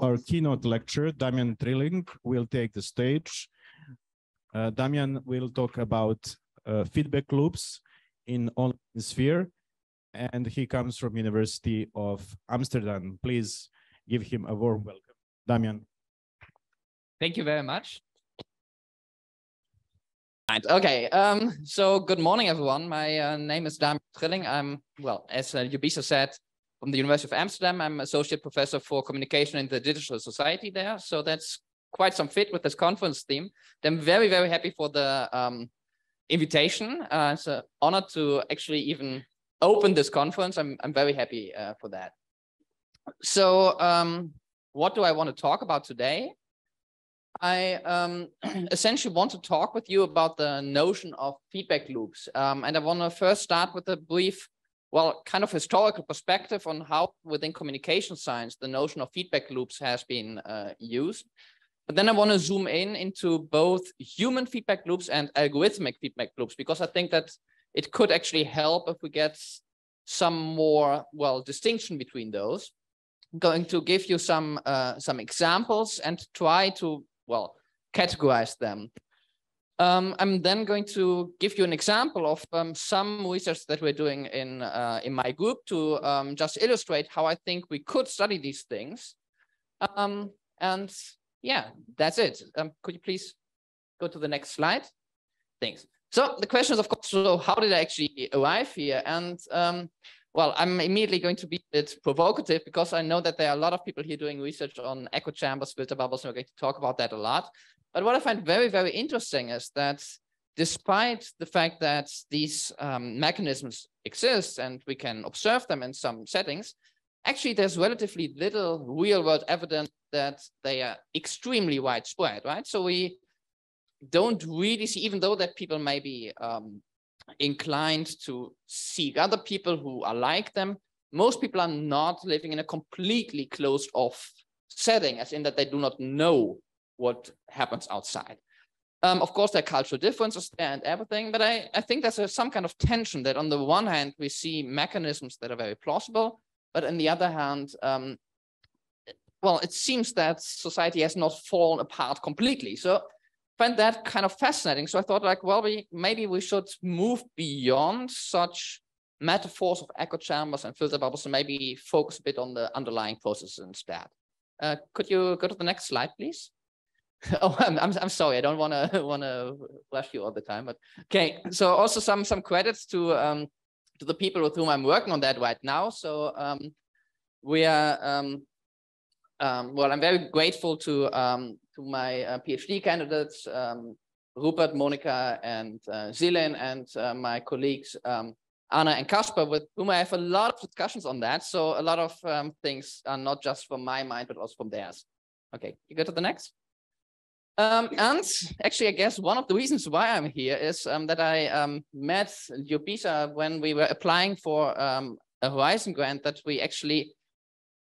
Now our keynote lecturer, Damian Trilling, will take the stage. Damian will talk about feedback loops in online sphere, and he comes from University of Amsterdam. Please give him a warm welcome. Damian. Thank you very much. Right. Okay. So good morning, everyone. My name is Damian Trilling. I'm, well, as Jubisa said, from the University of Amsterdam. I'm associate professor for communication in the digital society there. So that's quite some fit with this conference theme. I'm very, very happy for the invitation. It's an honor to actually even open this conference. I'm very happy for that. So what do I want to talk about today? I essentially want to talk with you about the notion of feedback loops. And I want to first start with a brief, well, kind of historical perspective on how within communication science, the notion of feedback loops has been used. But then I want to zoom in into both human feedback loops and algorithmic feedback loops, because I think that it could actually help if we get some more, well, distinction between those. I'm going to give you some examples and try to, well, categorize them. I'm then going to give you an example of some research that we're doing in my group to just illustrate how I think we could study these things. And yeah, that's it. Could you please go to the next slide? Thanks. So the question is, of course, so how did I actually arrive here? And well, I'm immediately going to be a bit provocative because I know that there are a lot of people here doing research on echo chambers, filter bubbles, and we're going to talk about that a lot. But what I find very, very interesting is that despite the fact that these mechanisms exist and we can observe them in some settings, actually there's relatively little real world evidence that they are extremely widespread, right? So we don't really see, even though that people may be inclined to seek other people who are like them, most people are not living in a completely closed off setting, as in that they do not know what happens outside. Of course, there are cultural differences there and everything, but I think there's some kind of tension that on the one hand, we see mechanisms that are very plausible, but on the other hand, well, it seems that society has not fallen apart completely. So I find that kind of fascinating. So I thought, like, well, maybe we should move beyond such metaphors of echo chambers and filter bubbles and maybe focus a bit on the underlying processes instead. Could you go to the next slide, please? Oh, I'm sorry. I don't want to rush you all the time, but okay. So also some credits to the people with whom I'm working on that right now. So we are well, I'm very grateful to my PhD candidates, Rupert, Monica, and Zilen, and my colleagues Anna and Kasper, with whom I have a lot of discussions on that. So a lot of things are not just from my mind, but also from theirs. Okay, you go to the next. And actually, I guess one of the reasons why I'm here is that I met Jubisa when we were applying for a Horizon grant that we actually,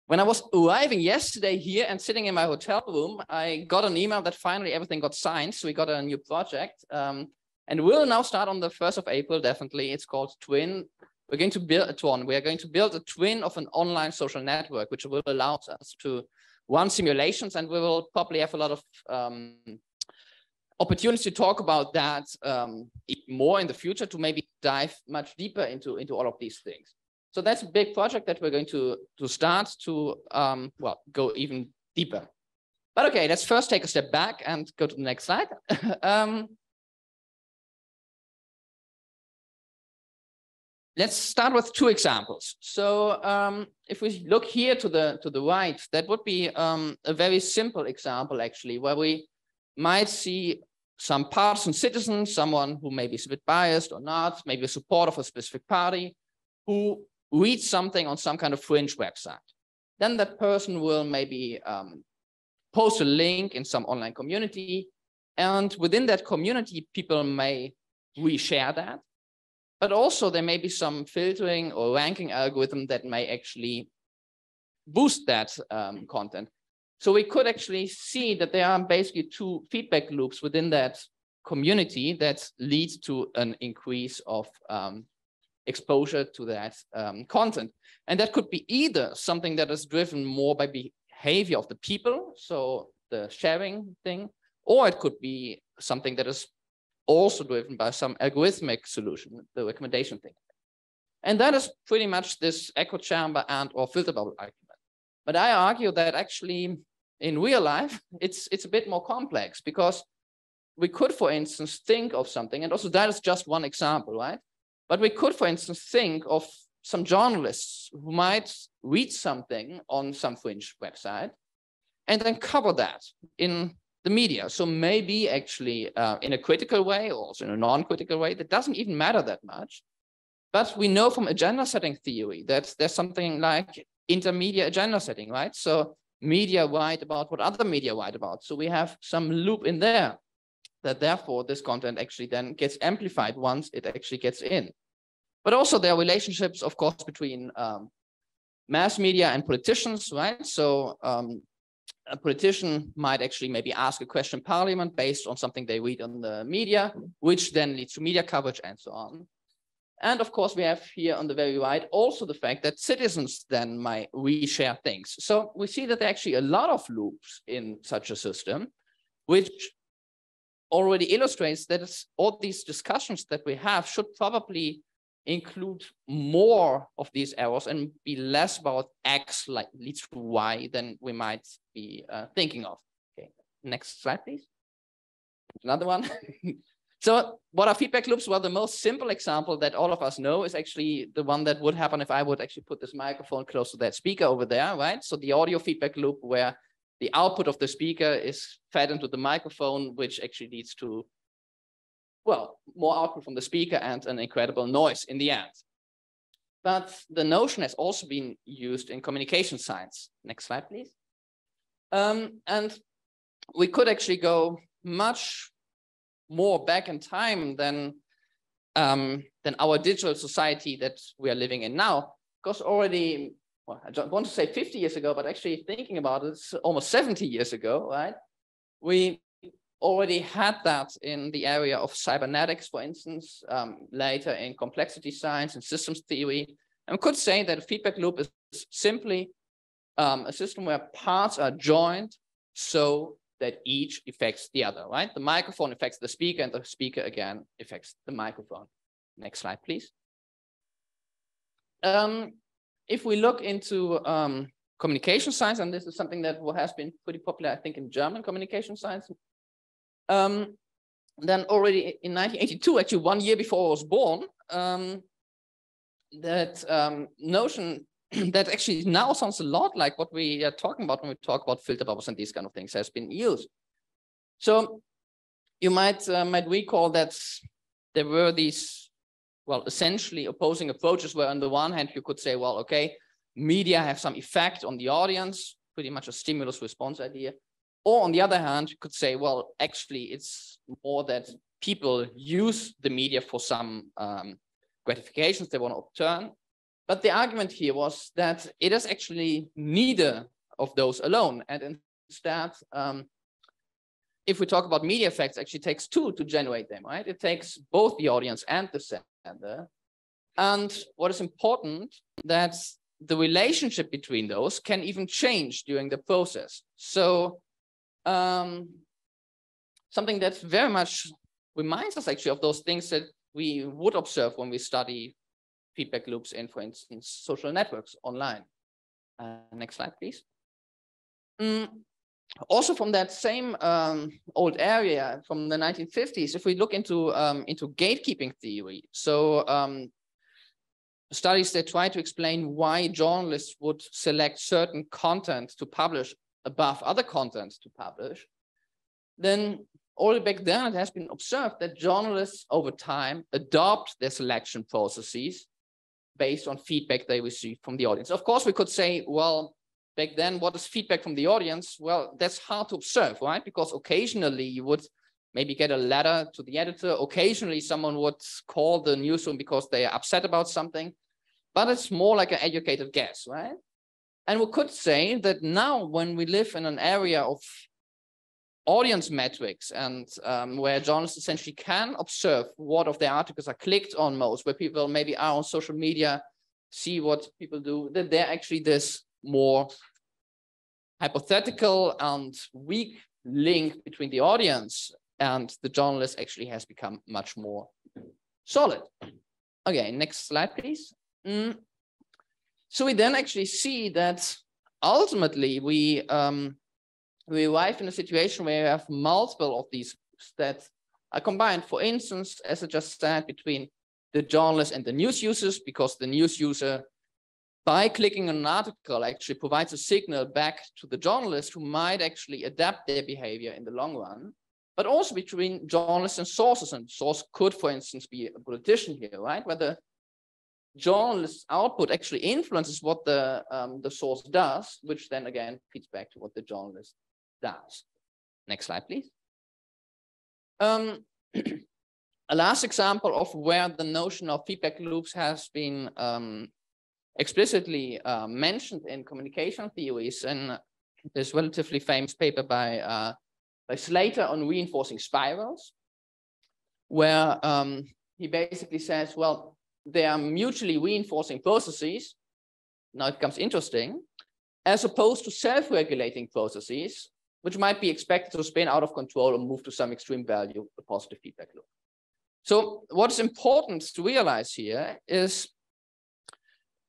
when I was arriving yesterday here and sitting in my hotel room, I got an email that finally everything got signed. So we got a new project and we'll now start on the 1st of April, definitely. It's called Twin. We're going to build a twin. We are going to build a twin of an online social network, which will allow us to run simulations, and we will probably have a lot of opportunities to talk about that more in the future, to maybe dive much deeper into all of these things. So that's a big project that we're going to start to, well, go even deeper. But okay, let's first take a step back and go to the next slide. Let's start with two examples. So if we look here to the right, that would be a very simple example, actually, where we might see some partisan citizen, someone who maybe is a bit biased or not, maybe a supporter of a specific party, who reads something on some kind of fringe website. Then that person will maybe post a link in some online community. And within that community, people may reshare that. But also there may be some filtering or ranking algorithm that may actually boost that content. So we could actually see that there are basically two feedback loops within that community that leads to an increase of exposure to that content. And that could be either something that is driven more by behavior of the people, so the sharing thing, or it could be something that is also driven by some algorithmic solution, the recommendation thing. And that is pretty much this echo chamber and or filter bubble argument. But I argue that actually in real life, it's a bit more complex, because we could, for instance, think of something, and also that is just one example, right? But we could, for instance, think of some journalists who might read something on some fringe website and then cover that in the media. So maybe actually in a critical way, or also in a non-critical way, that doesn't even matter that much. But we know from agenda setting theory that there's something like intermedia agenda setting, right? So media write about what other media write about. So we have some loop in there that therefore this content actually then gets amplified once it actually gets in. But also there are relationships, of course, between mass media and politicians, right? So a politician might actually maybe ask a question in parliament based on something they read on the media, which then leads to media coverage and so on. And of course, we have here on the very right also the fact that citizens then might reshare things. So we see that there are actually a lot of loops in such a system, which already illustrates that all these discussions that we have should probably include more of these errors and be less about X like leads to Y than we might be thinking of. Okay, next slide, please. Another one. So what are feedback loops? Well, the most simple example that all of us know is actually the one that would happen if I would actually put this microphone close to that speaker over there, right? So the audio feedback loop where the output of the speaker is fed into the microphone, which actually leads to, well, more output from the speaker and an incredible noise in the end. But the notion has also been used in communication science. Next slide, please. And we could actually go much more back in time than our digital society that we are living in now, because already, well, I don't want to say 50 years ago, but actually thinking about it, it's almost 70 years ago, right? We already had that in the area of cybernetics, for instance, later in complexity science and systems theory. And we could say that a feedback loop is simply a system where parts are joined so that each affects the other, right? The microphone affects the speaker and the speaker again affects the microphone. Next slide, please. If we look into communication science, and this is something that has been pretty popular, I think, in German communication science, then already in 1982, actually 1 year before I was born, that notion that actually now sounds a lot like what we are talking about when we talk about filter bubbles and these kind of things has been used. So you might recall that there were these, well, essentially opposing approaches where on the one hand you could say, well, okay, media have some effect on the audience, pretty much a stimulus response idea. Or on the other hand, you could say, well, actually it's more that people use the media for some gratifications they want to obtain. But the argument here was that it is actually neither of those alone. And instead, if we talk about media effects, it actually takes two to generate them, right? It takes both the audience and the sender. And what is important, that the relationship between those can even change during the process. So something that very much reminds us actually of those things that we would observe when we study feedback loops in, for instance, social networks online. Next slide, please. Also from that same old area from the 1950s, if we look into gatekeeping theory, so studies that try to explain why journalists would select certain content to publish above other content to publish, then already back then it has been observed that journalists over time adopt their selection processes based on feedback they receive from the audience. Of course, we could say, well, back then, what is feedback from the audience? Well, that's hard to observe, right? Because occasionally you would maybe get a letter to the editor. Occasionally someone would call the newsroom because they are upset about something, but it's more like an educated guess, right? And we could say that now when we live in an area of audience metrics and where journalists essentially can observe what of their articles are clicked on most, where people maybe are on social media, see what people do, that they're actually this more hypothetical and weak link between the audience and the journalist actually has become much more solid. Okay, next slide, please. So we then actually see that ultimately we arrive in a situation where we have multiple of these groups that are combined. For instance, as I just said, between the journalist and the news users, because the news user, by clicking on an article, actually provides a signal back to the journalist who might actually adapt their behavior in the long run, but also between journalists and sources. And source could, for instance, be a politician here, right? Where the journalist's output actually influences what the source does, which then again feeds back to what the journalist does. Next slide, please. A last example of where the notion of feedback loops has been explicitly mentioned in communication theories, and this relatively famous paper by Slater on reinforcing spirals, where he basically says, well, they are mutually reinforcing processes. Now it becomes interesting, as opposed to self-regulating processes, which might be expected to spin out of control or move to some extreme value, a positive feedback loop. So what's important to realize here is,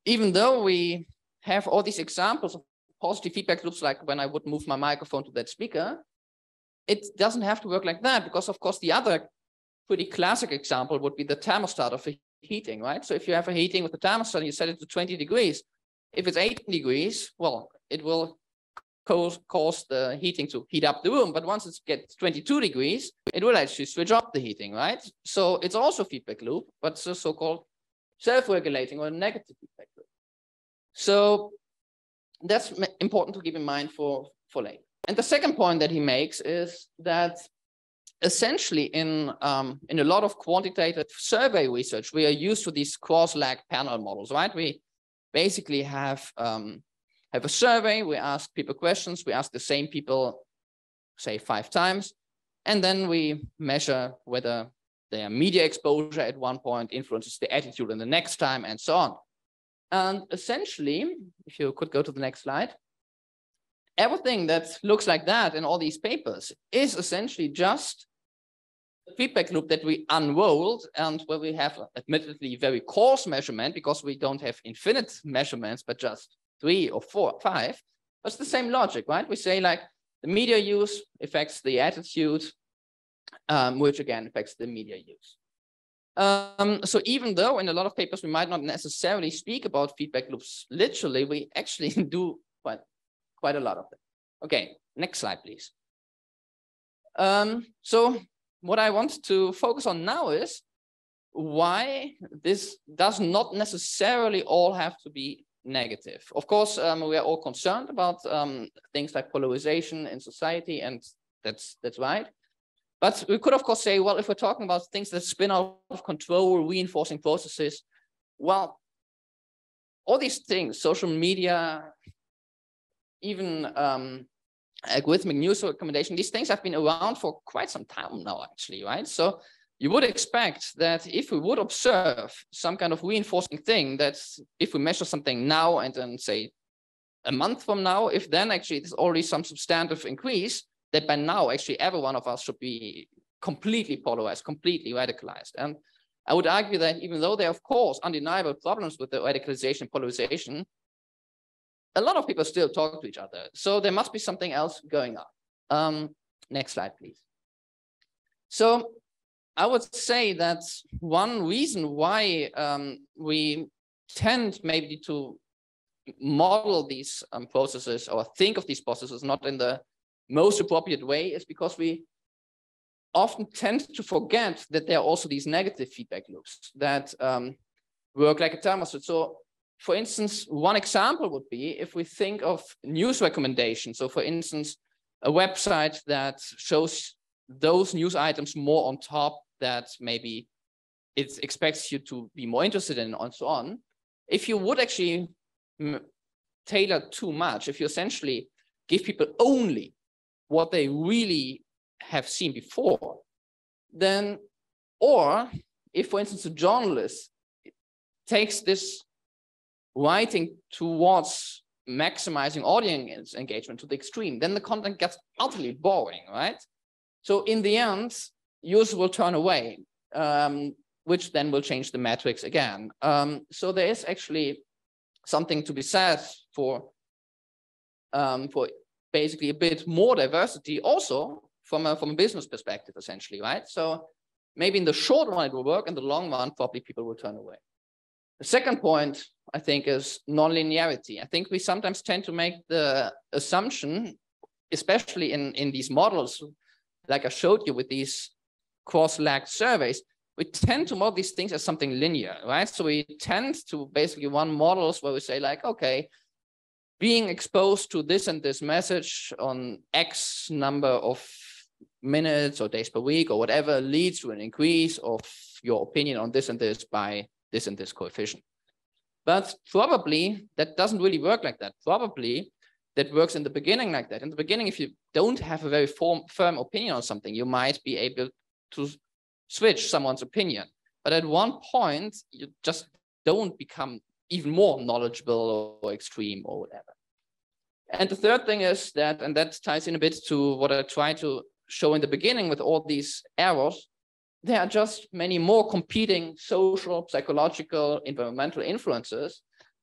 even though we have all these examples of positive feedback loops, like when I would move my microphone to that speaker, it doesn't have to work like that, because of course the other pretty classic example would be the thermostat of a heating, right? So if you have a heating with the thermostat, you set it to 20 degrees. If it's 18 degrees, well, it will cause the heating to heat up the room. But once it gets 22 degrees, it will actually switch off the heating, right? So it's also a feedback loop, but it's a so-called self-regulating or negative feedback loop. So that's important to keep in mind for later. And the second point that he makes is that essentially in a lot of quantitative survey research, we are used to these cross-lag panel models, right? We basically have a survey, we ask people questions, we ask the same people, say 5 times, and then we measure whether their media exposure at one point influences the attitude in the next time, and so on. And essentially, if you could go to the next slide, everything that looks like that in all these papers is essentially just a feedback loop that we unrolled, and where we have admittedly very coarse measurement, because we don't have infinite measurements, but just 3 or 4 or 5. But it's the same logic, right? We say like the media use affects the attitude, which again affects the media use. So even though in a lot of papers we might not necessarily speak about feedback loops literally, we actually do quite a lot of them. Okay, next slide, please. So what I want to focus on now is why this does not necessarily all have to be negative. Of course, we are all concerned about things like polarization in society, and that's right. But we could, of course, say, well, if we're talking about things that spin out of control, reinforcing processes, well, all these things, social media, even algorithmic news recommendation, these things have been around for quite some time now, actually, right? So you would expect that if we would observe some kind of reinforcing thing, that if we measure something now and then say a month from now, if then actually there's already some substantive increase, that by now actually every one of us should be completely polarized, completely radicalized. And I would argue that even though there are, of course, undeniable problems with the radicalization and polarization, a lot of people still talk to each other. So there must be something else going on. Next slide, please. So I would say that one reason why we tend maybe to model these processes or think of these processes not in the most appropriate way is because we often tend to forget that there are also these negative feedback loops that work like a thermostat. So for instance, one example would be if we think of news recommendations. So for instance, a website that shows those news items more on top that maybe it expects you to be more interested in, and so on. If you would actually tailor too much, if you essentially give people only what they really have seen before, then, or if, for instance, a journalist takes this writing towards maximizing audience engagement to the extreme, then the content gets utterly boring, right? So in the end, users will turn away, which then will change the metrics again. So there is actually something to be said for basically a bit more diversity also from a business perspective, essentially, right? So maybe in the short run it will work, in the long run probably people will turn away. The second point, I think, is nonlinearity. I think we sometimes tend to make the assumption, especially in these models, like I showed you with these cross-lagged surveys, we tend to model these things as something linear, right? So we tend to basically run models where we say like, okay, being exposed to this and this message on X number of minutes or days per week or whatever leads to an increase of your opinion on this and this by this and this coefficient. But probably that doesn't really work like that. Probably that works in the beginning like that. In the beginning, if you don't have a very firm opinion on something, you might be able to switch someone's opinion. But at one point, you just don't become even more knowledgeable or extreme or whatever. And the third thing is that, and that ties in a bit to what I tried to show in the beginning with all these errors, there are just many more competing social, psychological, environmental influences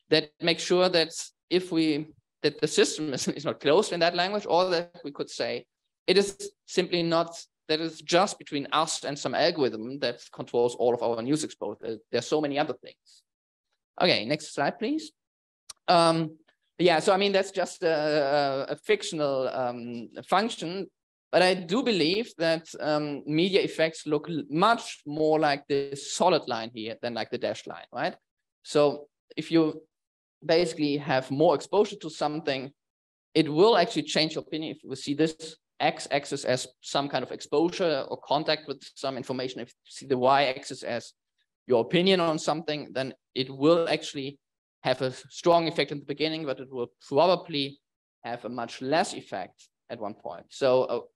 that make sure that that the system is not closed in that language, or that we could say it is simply not, that it's just between us and some algorithm that controls all of our news exposure. There's so many other things. Okay, next slide, please. Yeah, so I mean, that's just a fictional function, but I do believe that media effects look much more like this solid line here than like the dashed line, right? So if you basically have more exposure to something, it will actually change your opinion. If you see this x-axis as some kind of exposure or contact with some information, if you see the y-axis as your opinion on something, then it will actually have a strong effect in the beginning, but it will probably have a much less effect at one point. So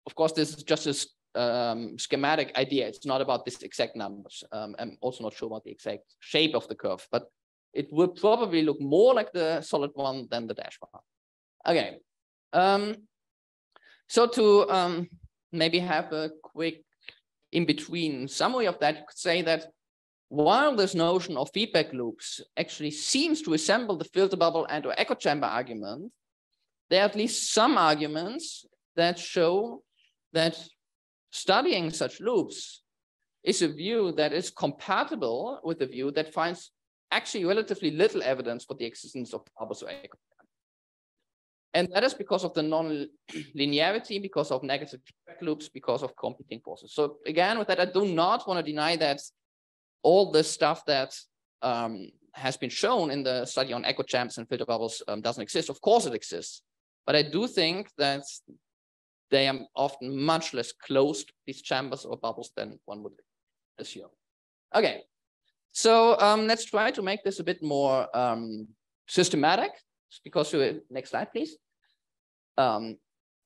of course, this is just a schematic idea. It's not about this exact numbers. I'm also not sure about the exact shape of the curve, but it will probably look more like the solid one than the dashed one. Okay. So to maybe have a quick in-between summary of that, you could say that while this notion of feedback loops actually seems to resemble the filter bubble and or echo chamber argument, there are at least some arguments that show that studying such loops is a view that is compatible with a view that finds actually relatively little evidence for the existence of bubbles or echo chambers. And that is because of the non-linearity, because of negative feedback loops, because of competing forces. So again, with that, I do not want to deny that all the stuff that has been shown in the study on echo chambers and filter bubbles doesn't exist. Of course it exists, but I do think that they are often much less closed, these chambers or bubbles, than one would assume. Okay, so let's try to make this a bit more systematic, because next slide, please.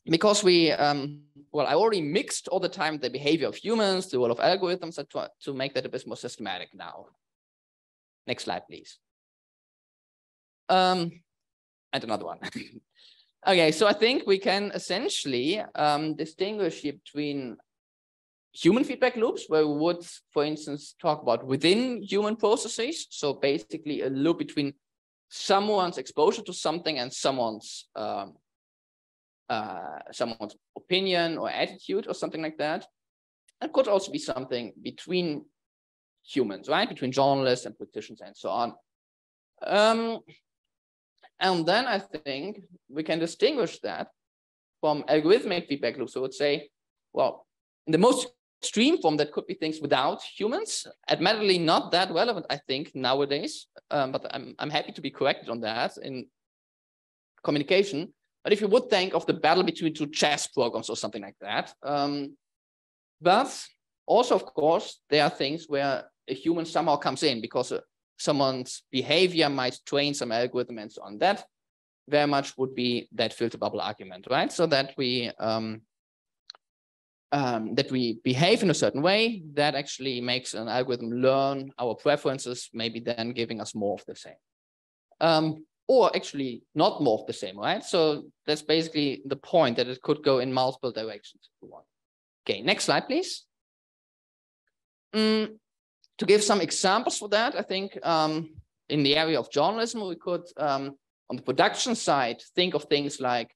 Because we, well, I already mixed all the time the behavior of humans, the role of algorithms. I try to make that a bit more systematic now. Next slide, please. And another one. Okay, so I think we can essentially distinguish between human feedback loops, where we would, for instance, talk about within human processes. So basically a loop between someone's exposure to something and someone's opinion or attitude or something like that. It could also be something between humans, right? Between journalists and politicians and so on. And then I think we can distinguish that from algorithmic feedback loops. So I would say, well, in the most extreme form, that could be things without humans. Admittedly, not that relevant, I think, nowadays. But I'm happy to be corrected on that in communication. But if you would think of the battle between two chess programs or something like that. But also, of course, there are things where a human somehow comes in because someone's behavior might train some algorithm and so on. That very much would be that filter bubble argument, right? So that we behave in a certain way that actually makes an algorithm learn our preferences, maybe then giving us more of the same. or actually not morph the same, right? So that's basically the point, that it could go in multiple directions if you want. Okay, next slide, please. To give some examples for that, I think in the area of journalism, we could, on the production side, think of things like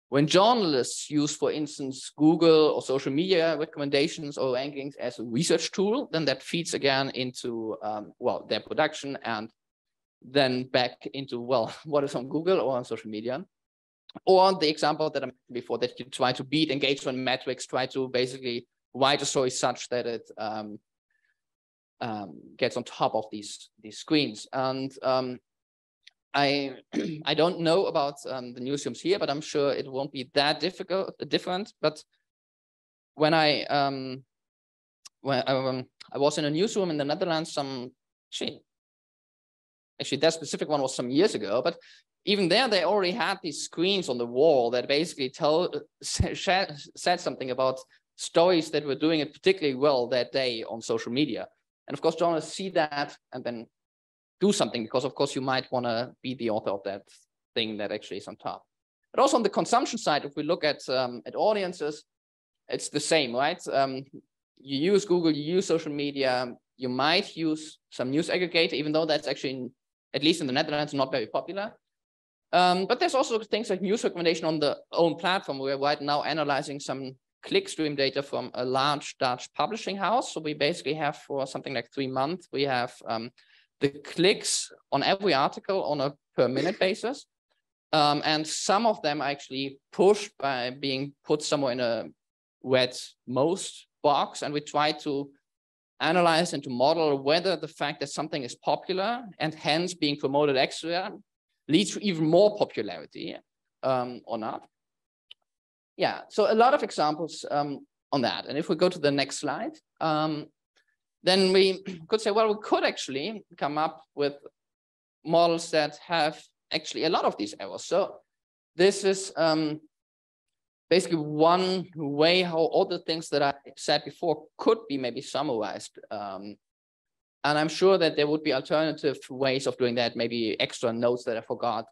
when journalists use, for instance, Google or social media recommendations or rankings as a research tool, then that feeds again into, well, their production, and then back into, well, what is on Google or on social media. Or the example that I mentioned before, that you try to beat engagement metrics, try to basically write a story such that it gets on top of these screens. And I don't know about the newsrooms here, but I'm sure it won't be that different. But when I was in a newsroom in the Netherlands, actually that specific one was some years ago, but even there they already had these screens on the wall that basically said something about stories that were doing it particularly well that day on social media. And of course, journalists see that and then do something, because of course you might want to be the author of that thing that actually is on top. But also on the consumption side, if we look at audiences, it's the same, right? You use Google, you use social media, you might use some news aggregator, even though that's actually, at least in the Netherlands, not very popular. But there's also things like news recommendation on the own platform. We're right now analyzing some clickstream data from a large Dutch publishing house. So we basically have, for something like 3 months, we have the clicks on every article on a per minute basis. And some of them are actually pushed by being put somewhere in a red most box. And we try to analyze and to model whether the fact that something is popular and hence being promoted extra leads to even more popularity or not. Yeah, so a lot of examples on that. And if we go to the next slide, then we could say, well, we could actually come up with models that have actually a lot of these errors. So this is basically one way how all the things that I said before could be maybe summarized. And I'm sure that there would be alternative ways of doing that, maybe extra notes that I forgot.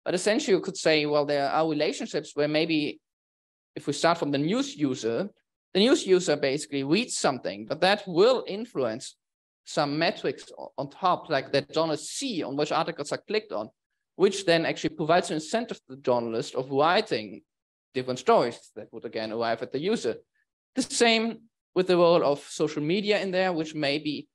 But essentially you could say, well, there are relationships where maybe if we start from the news user basically reads something, but that will influence some metrics on top, like that journalists see on which articles are clicked on, which then actually provides an incentive to the journalist of writing different stories that would again arrive at the user. The same with the role of social media in there, which may be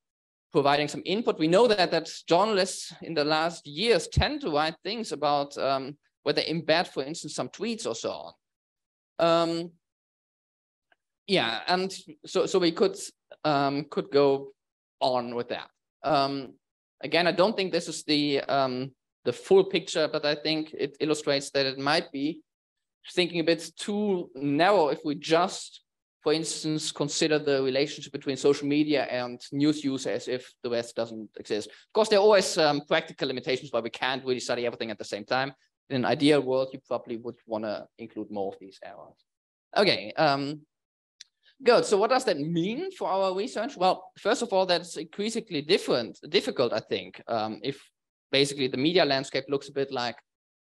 providing some input. We know that journalists in the last years tend to write things about where they embed, for instance, some tweets or so on. Yeah, and so we could go on with that. Again, I don't think this is the full picture, but I think it illustrates that it might be thinking a bit too narrow if we just, for instance, consider the relationship between social media and news user as if the rest doesn't exist. Of course, there are always practical limitations why we can't really study everything at the same time. In an ideal world, you probably would want to include more of these errors. Okay, good. So what does that mean for our research? Well, first of all, that's increasingly difficult, I think. If basically the media landscape looks a bit like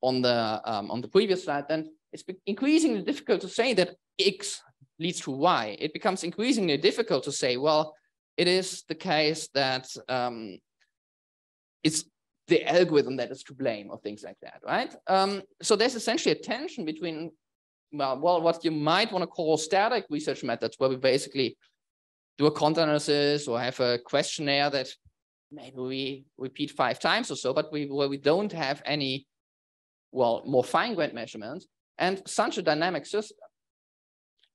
on the previous slide, then it's increasingly difficult to say that X leads to Y. It becomes increasingly difficult to say, well, it is the case that it's the algorithm that is to blame or things like that, right? So there's essentially a tension between, well, what you might want to call static research methods, where we basically do a content analysis or have a questionnaire that maybe we repeat 5 times or so, but where we don't have any, well, more fine-grained measurements, and such a dynamic system.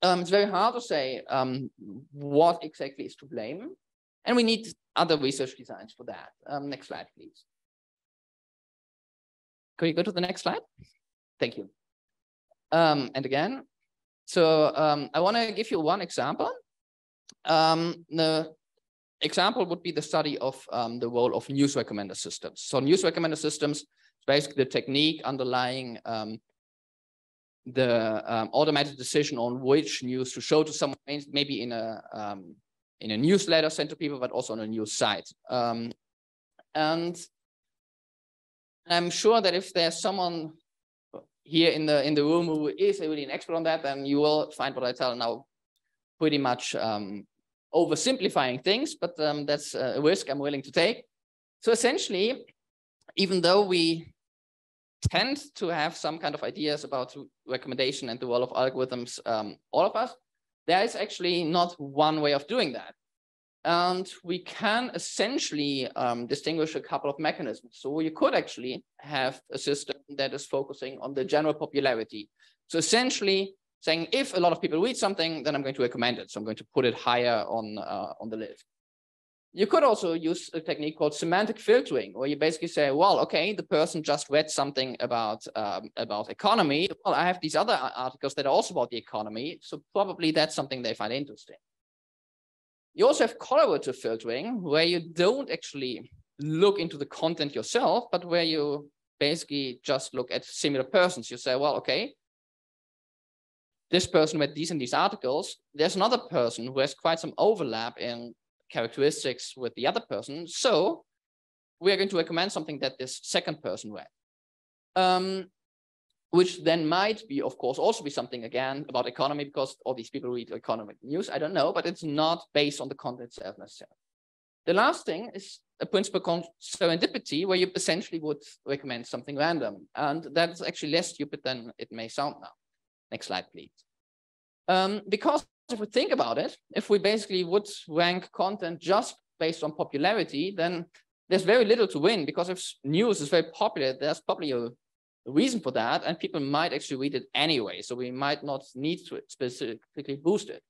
It's very hard to say what exactly is to blame, and we need other research designs for that. Next slide, please. Could you go to the next slide? Thank you. And again, so I want to give you one example. The example would be the study of the role of news recommender systems. So news recommender systems is basically the technique underlying the automated decision on which news to show to someone, maybe in a newsletter sent to people, but also on a news site. And I'm sure that if there's someone here in the room who is really an expert on that, then you will find what I tell now pretty much oversimplifying things, but that's a risk I'm willing to take. So essentially, even though we tend to have some kind of ideas about recommendation and the role of algorithms, all of us, there is actually not one way of doing that. And we can essentially distinguish a couple of mechanisms. So you could actually have a system that is focusing on the general popularity. So essentially saying, if a lot of people read something, then I'm going to recommend it. So I'm going to put it higher on the list. You could also use a technique called semantic filtering, where you basically say, well, okay, the person just read something about economy. Well, I have these other articles that are also about the economy. So probably that's something they find interesting. You also have collaborative filtering, where you don't actually look into the content yourself, but where you basically just look at similar persons. You say, well, okay, this person read these and these articles. There's another person who has quite some overlap in characteristics with the other person. So we are going to recommend something that this second person read. Which then might be, of course, also be something, again, about economy, because all these people read economic news. I don't know, but it's not based on the content itself necessarily. The last thing is a principle called serendipity, where you essentially would recommend something random. And that's actually less stupid than it may sound now. Next slide, please. Because if we think about it, if we basically would rank content just based on popularity, then there's very little to win, because if news is very popular, there's probably a reason for that, and people might actually read it anyway, so we might not need to specifically boost it.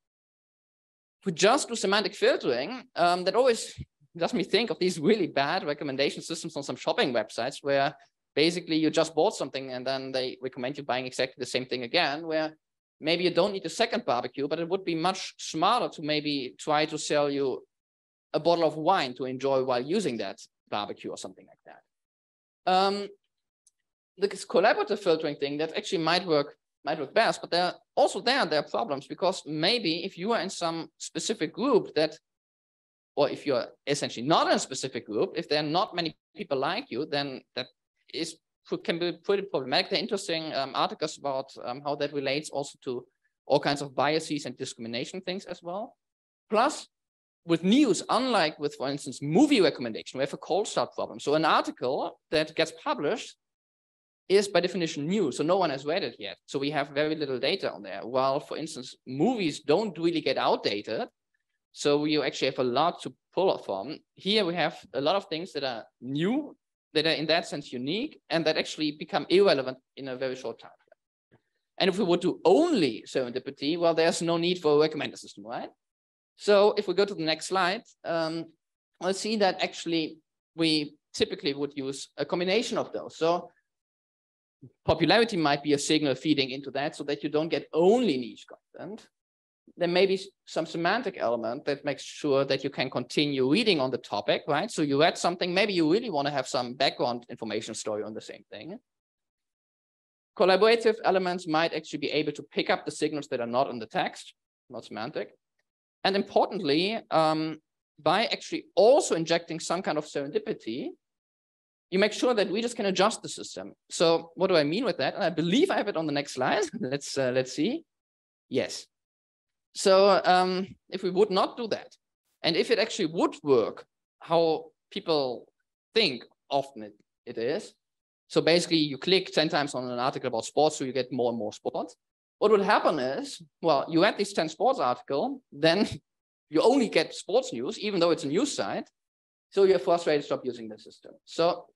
If we just do semantic filtering, that always does me think of these really bad recommendation systems on some shopping websites, where basically you just bought something and then they recommend you buying exactly the same thing again, where maybe you don't need a second barbecue, but it would be much smarter to maybe try to sell you a bottle of wine to enjoy while using that barbecue or something like that. This collaborative filtering thing, that actually might work best, but there are problems, because maybe if you are in some specific group that, or if you're essentially not in a specific group, if there are not many people like you, then that can be pretty problematic. There are interesting articles about how that relates also to all kinds of biases and discrimination things as well. Plus, with news, unlike with, for instance, movie recommendation, we have a cold start problem. So an article that gets published is by definition new, so no one has read it yet. So we have very little data on there. While, for instance, movies don't really get outdated, so you actually have a lot to pull from. Here we have a lot of things that are new, that are in that sense unique, and that actually become irrelevant in a very short time. And if we would do only serendipity, well, there's no need for a recommender system, right? So if we go to the next slide, we'll see that actually we typically would use a combination of those. So popularity might be a signal feeding into that, so that you don't get only niche content. There may be some semantic element that makes sure that you can continue reading on the topic, right? So you read something, maybe you really want to have some background information story on the same thing. Collaborative elements might actually be able to pick up the signals that are not in the text, not semantic. And importantly, by actually also injecting some kind of serendipity, you make sure that readers can adjust the system. So what do I mean with that? And I believe I have it on the next slide. Let's see. Yes. So if we would not do that, and if it actually would work, how people think often it is. So basically you click 10 times on an article about sports, so you get more and more sports. What would happen is, well, you add this 10 sports article, then you only get sports news, even though it's a news site. So you're frustrated, stop using the system. So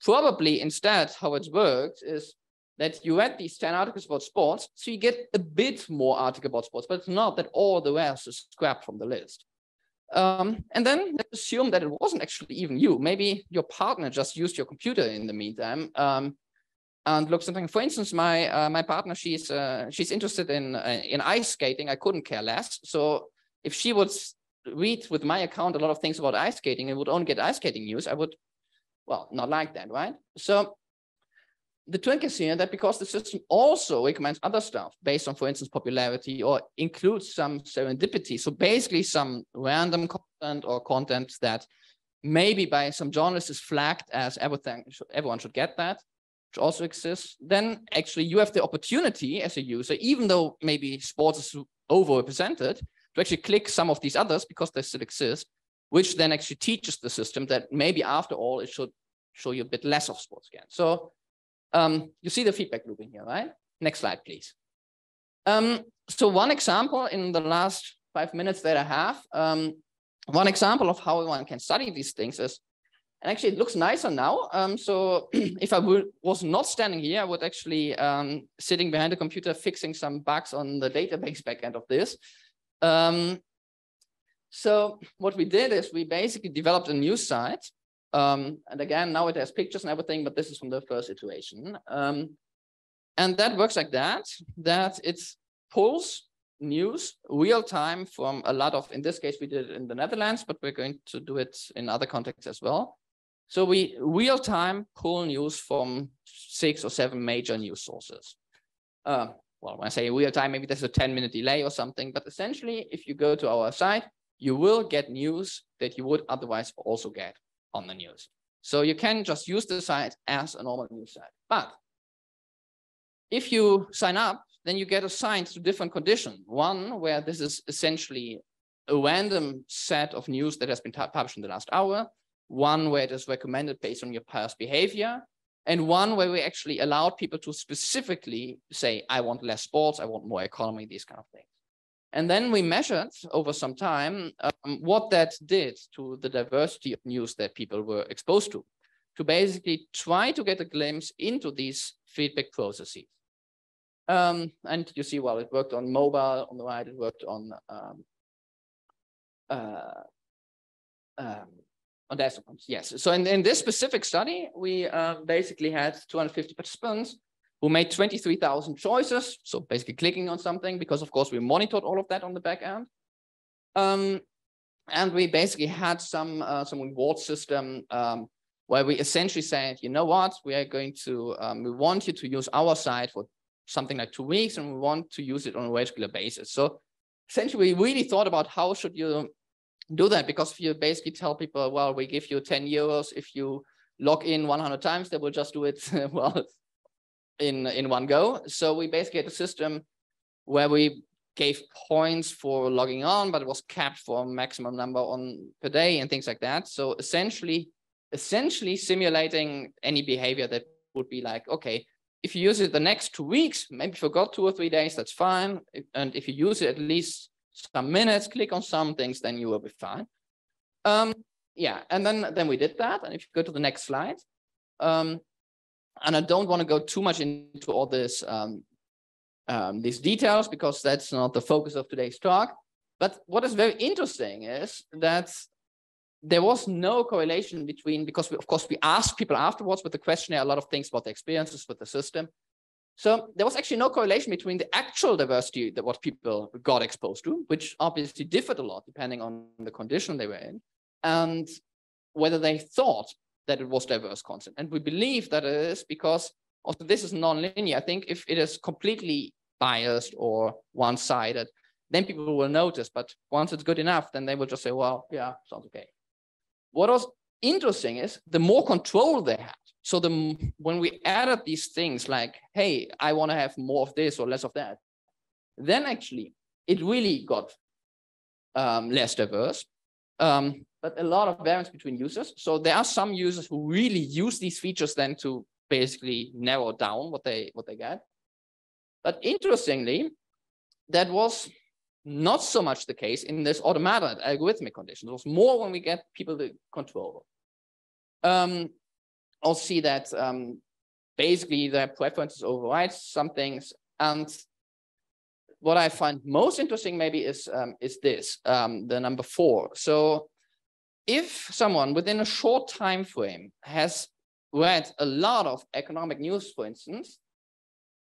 probably instead how it works is that you read these 10 articles about sports, so you get a bit more article about sports, but it's not that all the rest is scrapped from the list. And then let's assume that it wasn't actually even you. Maybe your partner just used your computer in the meantime and looked something. For instance, my partner, she's interested in ice skating. I couldn't care less. So if she would read with my account a lot of things about ice skating and would only get ice skating news, I would, well, not like that, right? So the trick is here that because the system also recommends other stuff based on, for instance, popularity, or includes some serendipity, so basically some random content or content that maybe by some journalists is flagged as everything, everyone should get that, which also exists, then actually you have the opportunity as a user, even though maybe sports is overrepresented, to actually click some of these others because they still exist, which then actually teaches the system that maybe after all, it should show you a bit less of sports again. So you see the feedback loop in here, right? Next slide, please. So one example in the last 5 minutes that I have, one example of how one can study these things is, and actually it looks nicer now. So if I was not standing here, I would actually sitting behind the computer fixing some bugs on the database backend of this. So what we did is we basically developed a news site. And again, now it has pictures and everything, but this is from the first iteration. And that works like that it pulls news real time from a lot of, in this case, we did it in the Netherlands, but we're going to do it in other contexts as well. So we real time pull news from 6 or 7 major news sources. Well, when I say real time, maybe there's a 10-minute delay or something, but essentially, if you go to our site, you will get news that you would otherwise also get on the news. So you can just use the site as a normal news site. But if you sign up, then you get assigned to different conditions. One, where this is essentially a random set of news that has been published in the last hour. One where it is recommended based on your past behavior. And one where we actually allowed people to specifically say, I want less sports, I want more economy, these kind of things. And then we measured over some time what that did to the diversity of news that people were exposed to basically try to get a glimpse into these feedback processes. And you see, well, it worked on mobile on the right, it worked on desktop, yes. So in this specific study, we basically had 250 participants who made 23,000 choices. So basically clicking on something, because of course we monitored all of that on the back end. And we basically had some reward system where we essentially said, you know what, we are going to, we want you to use our site for something like 2 weeks, and we want to use it on a regular basis. So essentially we really thought about how should you do that, because if you basically tell people, well, we give you 10 euros if you log in 100 times, they will just do it well in one go. So we basically had a system where we gave points for logging on, but it was capped for a maximum number on per day and things like that. So essentially simulating any behavior that would be like, okay, if you use it the next 2 weeks, maybe forgot 2 or 3 days, that's fine. And if you use it at least some minutes, click on some things, then you will be fine. Yeah, and then we did that. And if you go to the next slide, and I don't want to go too much into all this, these details, because that's not the focus of today's talk. But what is very interesting is that there was no correlation between, because of course we asked people afterwards with the questionnaire a lot of things about their experiences with the system. So there was actually no correlation between the actual diversity that what people got exposed to, which obviously differed a lot depending on the condition they were in, and whether they thought that it was diverse content. And we believe that it is because also this is non-linear. I think if it is completely biased or one-sided, then people will notice. But once it's good enough, then they will just say, well, yeah, sounds okay. What was interesting is the more control they had. So when we added these things like, hey, I want to have more of this or less of that, then actually it really got less diverse, but a lot of variance between users. So there are some users who really use these features then to basically narrow down what they get. But interestingly, that was not so much the case in this automated algorithmic conditions. It was more when we get people to control. I'll see that basically their preferences override some things. And what I find most interesting maybe is this, the number 4. So if someone within a short time frame has read a lot of economic news, for instance,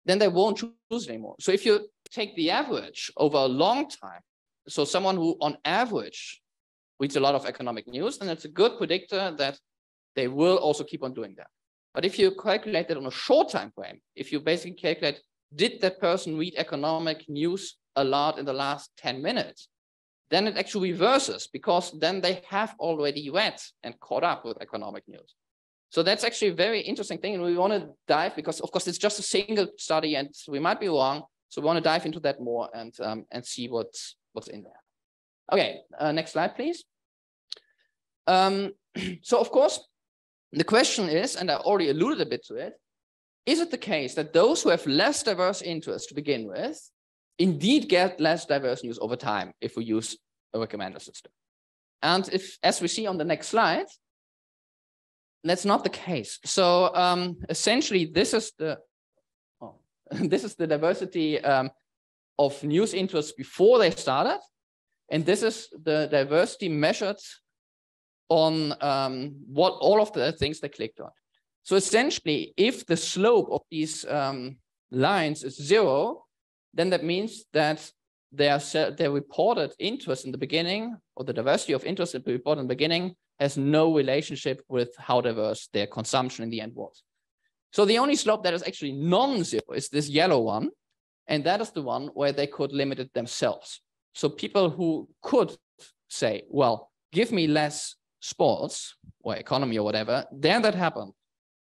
then they won't choose anymore. So if you take the average over a long time, so someone who on average reads a lot of economic news, then it's a good predictor that they will also keep on doing that. But if you calculate it on a short time frame, if you basically calculate, did that person read economic news a lot in the last 10 minutes? then it actually reverses, because then they have already read and caught up with economic news. So that's actually a very interesting thing. And we want to dive, because of course it's just a single study and we might be wrong. So we want to dive into that more and see what's in there. Okay, next slide, please. So of course, the question is, and I already alluded a bit to it, is it the case that those who have less diverse interests to begin with indeed get less diverse news over time if we use a recommender system? And if, as we see on the next slide, that's not the case. So essentially, this is the this is the diversity of news interests before they started, and this is the diversity measured on what all of the things they clicked on. So essentially, if the slope of these lines is 0, then that means that their reported interest in the beginning, or the diversity of interest that we reported in the beginning, has no relationship with how diverse their consumption in the end was. So the only slope that is actually non-zero is this yellow one, and that is the one where they could limit it themselves. So people who could say, well, give me less sports or economy or whatever, then that happened.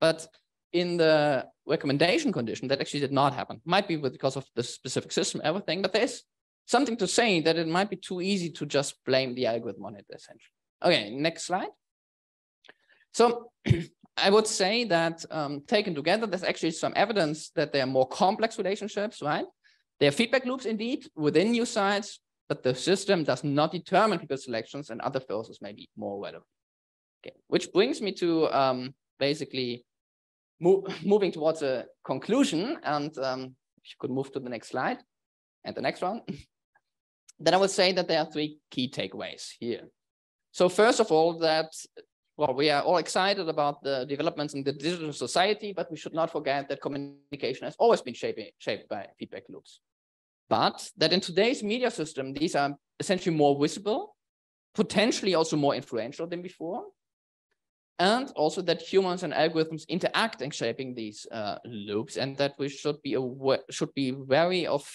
But in the recommendation condition, that actually did not happen. Might be because of the specific system, everything, but there's something to say that it might be too easy to just blame the algorithm on it, essentially. Okay, next slide. So I would say that taken together, there's actually some evidence that there are more complex relationships, right? There are feedback loops indeed within news sites, but the system does not determine people's selections, and other forces may be more relevant. Okay, which brings me to basically moving towards a conclusion, and if you could move to the next slide and the next one, then I would say that there are 3 key takeaways here. So first of all, that, well, we are all excited about the developments in the digital society, but we should not forget that communication has always been shaped by feedback loops. But that in today's media system, these are essentially more visible, potentially also more influential than before. And also that humans and algorithms interact in shaping these loops, and that we should be wary of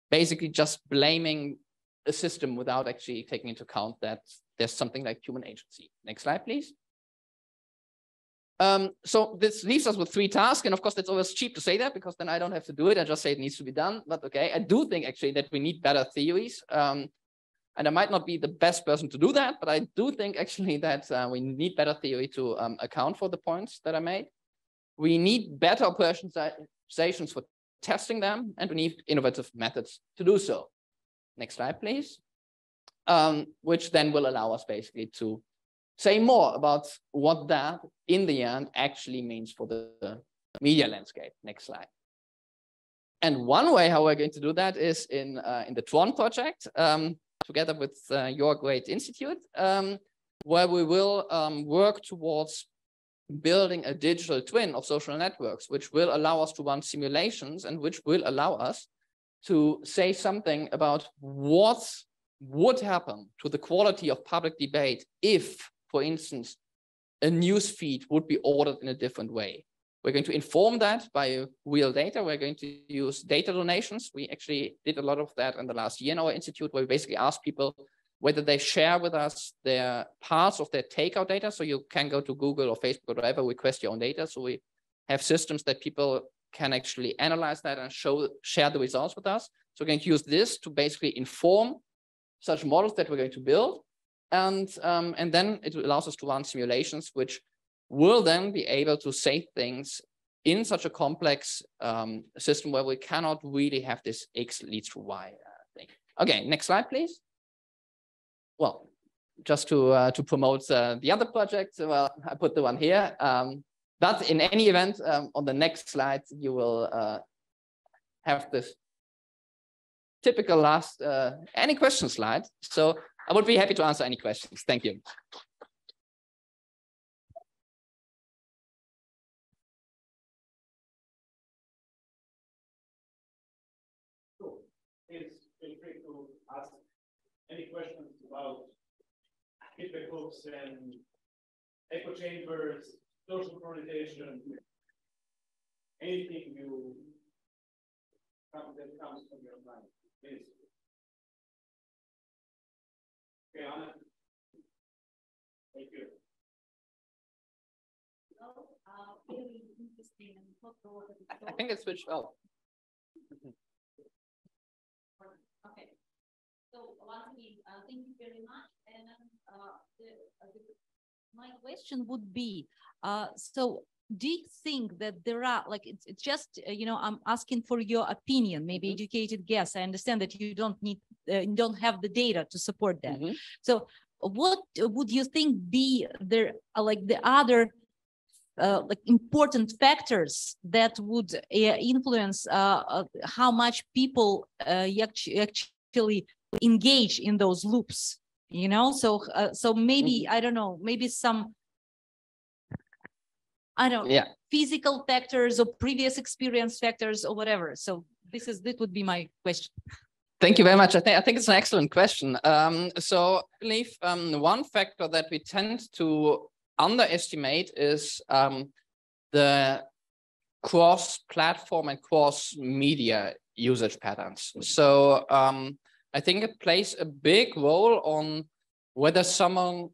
basically just blaming a system without actually taking into account that there's something like human agency. Next slide, please. So this leaves us with 3 tasks, and of course that's always cheap to say that, because then I don't have to do it. I just say it needs to be done. But okay, I do think actually that we need better theories. And I might not be the best person to do that, but I do think actually that we need better theory to account for the points that I made. We need better operationalizations for testing them, and we need innovative methods to do so. Next slide, please. Which then will allow us basically to say more about what that in the end actually means for the media landscape. Next slide. And one way how we're going to do that is in the Tron project, together with your great institute, where we will work towards building a digital twin of social networks, which will allow us to run simulations and which will allow us to say something about what would happen to the quality of public debate if, for instance, a news feed would be ordered in a different way. We're going to inform that by real data. We're going to use data donations. We actually did a lot of that in the last year in our institute, where we basically ask people whether they share with us their parts of their takeout data. So you can go to Google or Facebook or whatever, request your own data. So we have systems that people can actually analyze that and share the results with us. So we're going to use this to basically inform such models that we're going to build. And then it allows us to run simulations, which will then be able to say things in such a complex system where we cannot really have this X leads to Y thing. Okay, next slide, please. Well, just to promote the other project, well, I put the one here. But in any event, on the next slide, you will have this typical last any question slide. So I would be happy to answer any questions. Thank you. Please feel free to ask any questions about feedback loops and echo chambers, social coordination, anything that comes from your mind. Please. Thank you. Really interesting and I think it switched off. Okay. So once again, thank you very much. And my question would be, so do you think that there are, like, it's just, you know, I'm asking for your opinion, maybe educated guess. I understand that you don't need, you don't have the data to support that. So what would you think be there, like the other like important factors that would influence how much people actually engage in those loops, you know? So so maybe I don't know, maybe some, I don't know, physical factors or previous experience factors or whatever. So this would be my question. Thank you very much. I think it's an excellent question. So I believe one factor that we tend to underestimate is the cross-platform and cross-media usage patterns. So I think it plays a big role on whether someone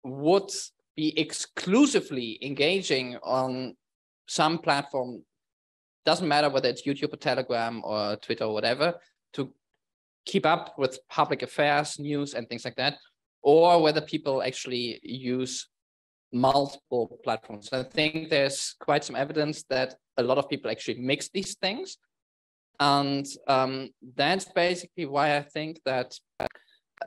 would be exclusively engaging on some platform, doesn't matter whether it's YouTube or Telegram or Twitter or whatever, to keep up with public affairs, news, and things like that, or whether people actually use multiple platforms. I think there's quite some evidence that a lot of people actually mix these things. And that's basically why I think that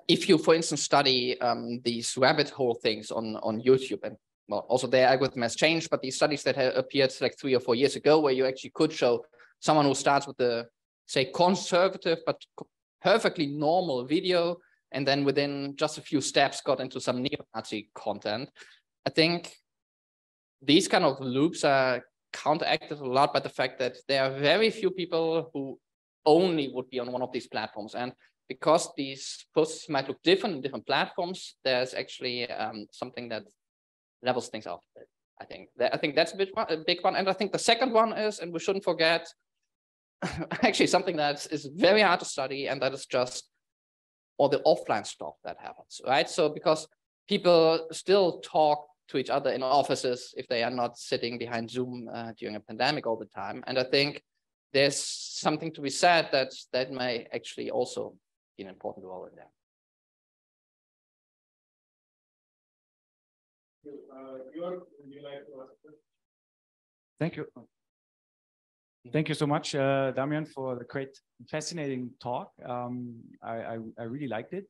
if you, for instance, study these rabbit hole things on YouTube, and well, also their algorithm has changed, but these studies that have appeared like 3 or 4 years ago, where you actually could show someone who starts with the, say, conservative, but perfectly normal video, and then within just a few steps got into some neo-Nazi content. I think these kind of loops are counteracted a lot by the fact that there are very few people who only would be on one of these platforms. And because these posts might look different in different platforms, there's actually something that levels things out. I think that's a big one. And I think the second one is, and we shouldn't forget, actually something that is very hard to study, and that is just all the offline stuff that happens, right? So because people still talk to each other in offices if they are not sitting behind Zoom during a pandemic all the time. And I think there's something to be said that may actually also be an important role in there. Would you like to ask a question? Thank you. Thank you so much, Damian, for the great, fascinating talk. I really liked it.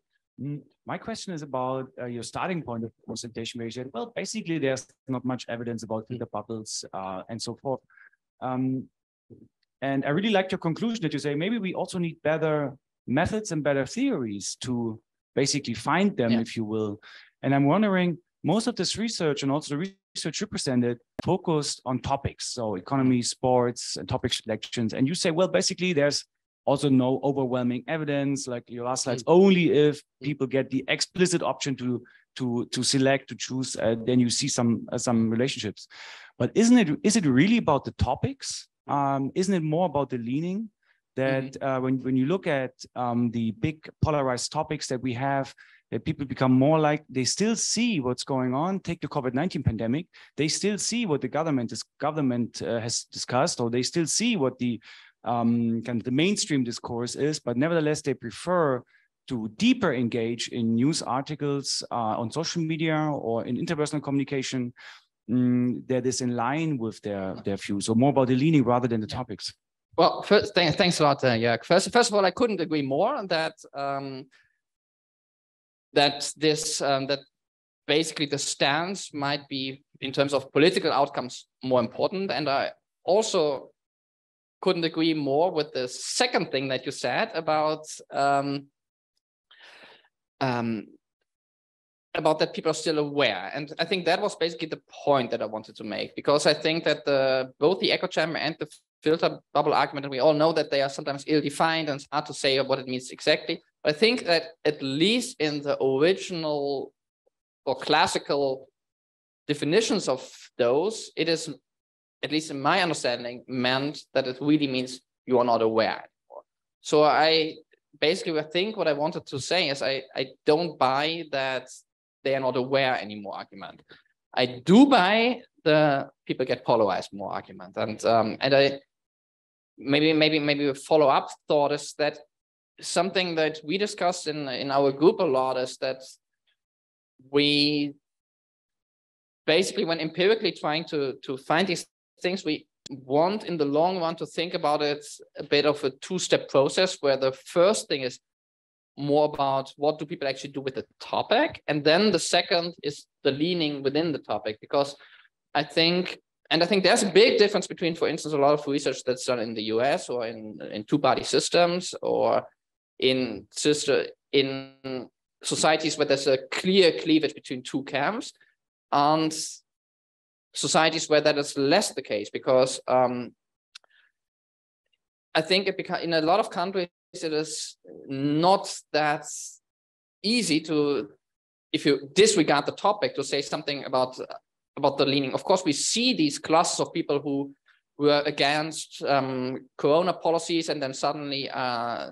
My question is about your starting point of presentation, where you said, well, basically, there's not much evidence about filter bubbles and so forth. And I really liked your conclusion that you say, maybe we also need better methods and better theories to basically find them, if you will. And I'm wondering, most of this research and also the research you presented focused on topics, so economy, sports, and topic selections. And you say, well, basically, there's also no overwhelming evidence, like your last slides, only if people get the explicit option to select, to choose, then you see some relationships. But is it really about the topics? Isn't it more about the leaning? That when you look at the big polarized topics that we have, that people become more like, they still see what's going on. Take the COVID-19 pandemic. They still see what the government has discussed, or they still see what the kind of the mainstream discourse is, but nevertheless, they prefer to deeper engage in news articles on social media or in interpersonal communication that is in line with their views, so more about the leaning rather than the topics. Well, first, thanks a lot, Jörg. First of all, I couldn't agree more that that basically the stance might be, in terms of political outcomes, more important. And I also couldn't agree more with the second thing that you said about that people are still aware. And I think that was basically the point that I wanted to make, because I think that both the echo chamber and the filter bubble argument, and we all know that they are sometimes ill-defined and it's hard to say what it means exactly. But I think that at least in the original or classical definitions of those, it is, at least in my understanding, meant that it really means you are not aware anymore. So I basically, I think what I wanted to say is I don't buy that they are not aware anymore argument. I do buy the people get polarized more argument, and I maybe a follow-up thought is that something that we discussed in our group a lot is that we basically, when empirically trying to find these things, we want in the long run to think about it a bit of a two-step process, where the first thing is more about what do people actually do with the topic, and then the second is the leaning within the topic. Because I think there's a big difference between, for instance, a lot of research that's done in the US or in two-party systems, or in societies where there's a clear cleavage between two camps, and societies where that is less the case. Because I think in a lot of countries it is not that easy to, if you disregard the topic, to say something about the leaning. Of course, we see these classes of people who were against Corona policies and then suddenly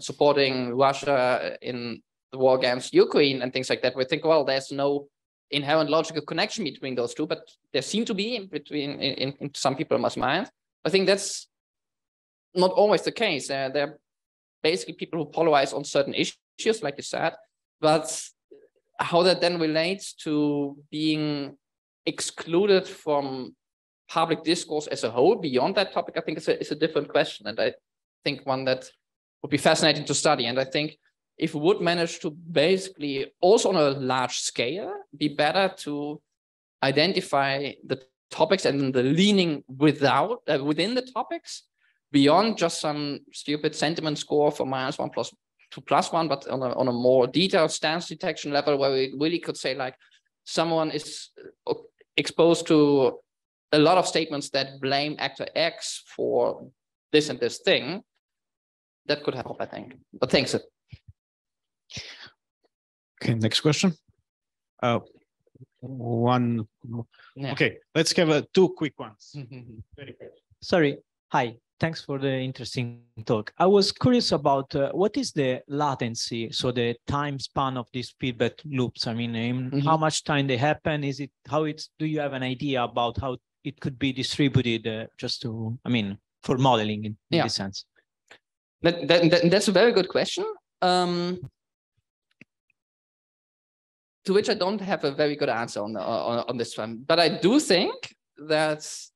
supporting Russia in the war against Ukraine and things like that. We think, well, there's no inherent logical connection between those two, but there seem to be in some people's minds. I think that's not always the case. They're basically people who polarize on certain issues, like you said, but how that then relates to being excluded from public discourse as a whole beyond that topic, I think it's a different question. And I think one that would be fascinating to study. And I think if we would manage to basically also on a large scale, be better to identify the topics and the leaning within the topics, beyond just some stupid sentiment score for -1 to +1, but on a more detailed stance detection level, where we really could say, like, someone is exposed to a lot of statements that blame actor X for this and this thing. That could help, I think. But thanks. Okay, next question. One. Yeah. Okay, let's have two quick ones. Very quick. Sorry. Hi. Thanks for the interesting talk. I was curious about what is the latency, so the time span of these feedback loops. I mean, how much time they happen? Is it do you have an idea about how it could be distributed? Just to, I mean, for modeling in this sense. That's a very good question. To which I don't have a very good answer on this one, but I do think that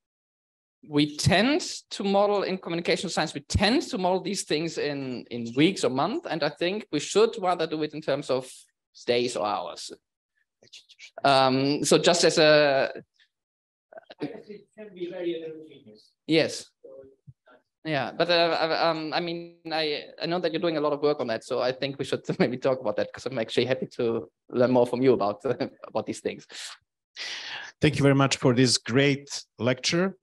we tend to model in communication science, we tend to model these things in weeks or months, and I think we should rather do it in terms of days or hours. So just as a... It can be very heterogeneous. Yes. Yeah, but I mean, I know that you're doing a lot of work on that, so I think we should maybe talk about that, because I'm actually happy to learn more from you about these things. Thank you very much for this great lecture.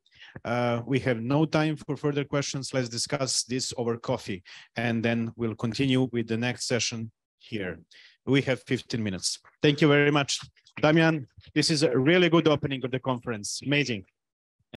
We have no time for further questions. Let's discuss this over coffee, and then we'll continue with the next session here. We have 15 minutes. Thank you very much. Damian, this is a really good opening of the conference. Amazing.